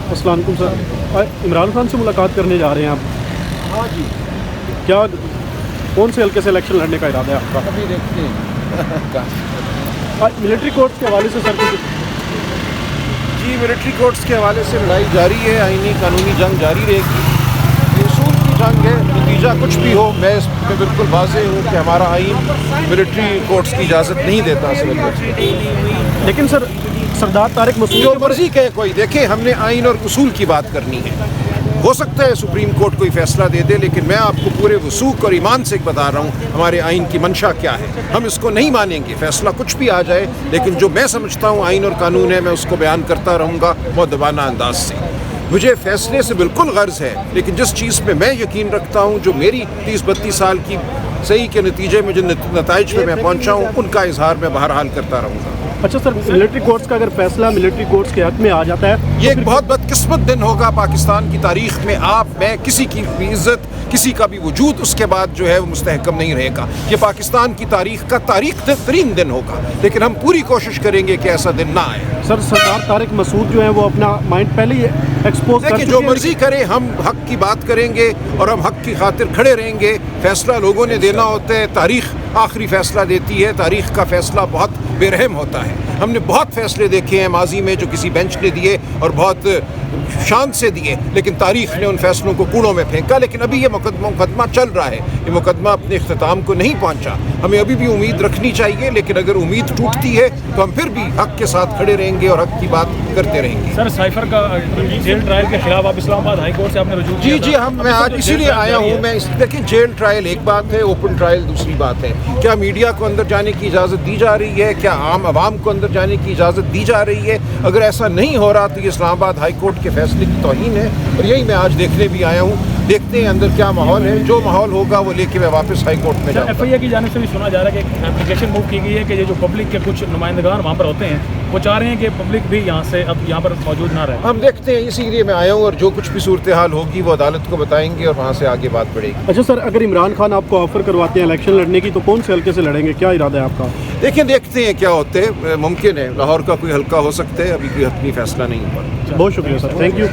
अस्सलाम वालेकुम सर, इमरान खान से मुलाकात करने जा रहे हैं आप? हाँ जी, क्या कौन से हल्के से इलेक्शन लड़ने का इरादा है आपका? अभी देखते हैं। मिलिट्री कोर्ट के हवाले से सर कुछ जी, मिलिट्री कोर्ट्स के हवाले से लड़ाई जारी है, आईनी कानूनी जंग जारी रहेगी। ये उसूल की जंग है, नतीजा कुछ भी हो, मैं इस पर बिल्कुल वाज़ेह हूँ कि हमारा आइन मिलिट्री कोर्ट्स की इजाज़त नहीं देता सिविल कोर्ट्स को। लेकिन सर सरदार तारिक मसूद जो मर्जी कहे कोई, देखे हमने आइन और उसूल की बात करनी है। हो सकता है सुप्रीम कोर्ट कोई फैसला दे दे, लेकिन मैं आपको पूरे वसूख और ईमान से बता रहा हूँ हमारे आइन की मंशा क्या है। हम इसको नहीं मानेंगे, फैसला कुछ भी आ जाए, लेकिन जो मैं समझता हूँ आइन और कानून है, मैं उसको बयान करता रहूँगा मुअद्दबाना अंदाज से। मुझे फैसले से बिल्कुल गर्ज है, लेकिन जिस चीज़ पे मैं यकीन रखता हूँ, जो मेरी 30-32 साल की सही के नतीजे में जिन नताइज पे मैं पहुँचा हूँ, उनका इजहार मैं बहरहाल करता रहूँगा। अच्छा सर, मिलिट्री कोर्ट्स का अगर फैसला मिलिट्री कोर्ट्स के हक में आ जाता है, ये एक बहुत बदकिस्मत दिन होगा पाकिस्तान की तारीख में। आप, मैं, किसी की भी इज्जत, किसी का भी वजूद उसके बाद जो है वो मुस्तहकम नहीं रहेगा। ये पाकिस्तान की तारीख का तारीख तरीन दिन होगा, लेकिन हम पूरी कोशिश करेंगे कि ऐसा दिन ना आए। सर सरदार तारिक मसूद जो है वो अपना माइंड पहले ही एक्सपोज कर देखिए, चुके जो हैं। मर्जी करे, हम हक की बात करेंगे और हम हक की खातिर खड़े रहेंगे। फैसला लोगों ने देना होता है, तारीख आखिरी फैसला देती है। तारीख का फैसला बहुत बेरहम होता है। हमने बहुत फैसले देखे हैं माजी में जो किसी बेंच ने दिए और बहुत शान से दिए, लेकिन तारीख ने उन फैसलों को कूड़ों में फेंका। लेकिन अभी ये मुकदमा चल रहा है, ये मुकदमा अपने इख्तिताम को नहीं पहुंचा। हमें अभी भी उम्मीद रखनी चाहिए, लेकिन अगर उम्मीद टूटती है तो हम फिर भी हक के साथ खड़े रहेंगे और हक की बात करते रहेंगे। सर साइफर का जेल ट्रायल के खिलाफ आप इस्लामाबाद हाई कोर्ट से आपने रुजू किया जी, मैं आज इसीलिए आया हूँ। मैं देखिए, जेल ट्रायल एक बात है, ओपन ट्रायल दूसरी बात है। क्या मीडिया को अंदर जाने की इजाज़त दी जा रही है? क्या आम आवाम को अंदर जाने की इजाज़त दी जा रही है? अगर ऐसा नहीं हो रहा तो ये इस्लामाबाद हाई कोर्ट के फैसले की तौहीन है, और यही मैं आज देखने भी आया हूँ। देखते हैं अंदर क्या माहौल है, जो माहौल होगा वो लेके मैं वापस हाई कोर्ट में जाऊँगा। FIA की जानिब से भी सुना जा रहा है कि एक एप्लीकेशन मूव की गई है कि ये जो पब्लिक के कुछ नुमाइंदगान वहाँ पर होते हैं, वो चाह रहे हैं कि पब्लिक भी यहाँ से अब यहाँ पर मौजूद ना रहे। हम देखते हैं, इसीलिए मैं आया हूँ, और जो कुछ भी सूरत हाल होगी वो अदालत को बताएंगे और वहाँ से आगे बात बढ़ेगी। अच्छा सर, अगर इमरान खान आपको ऑफर करवाते हैं इलेक्शन लड़ने की, तो कौन से हल्के से लड़ेंगे? क्या इरादा है आपका? देखिए, देखते हैं क्या होते हैं। मुमकिन है लाहौर का कोई हल्का हो सकता है, अभी कोई हतमी फैसला नहीं हुआ। बहुत शुक्रिया सर, थैंक यू।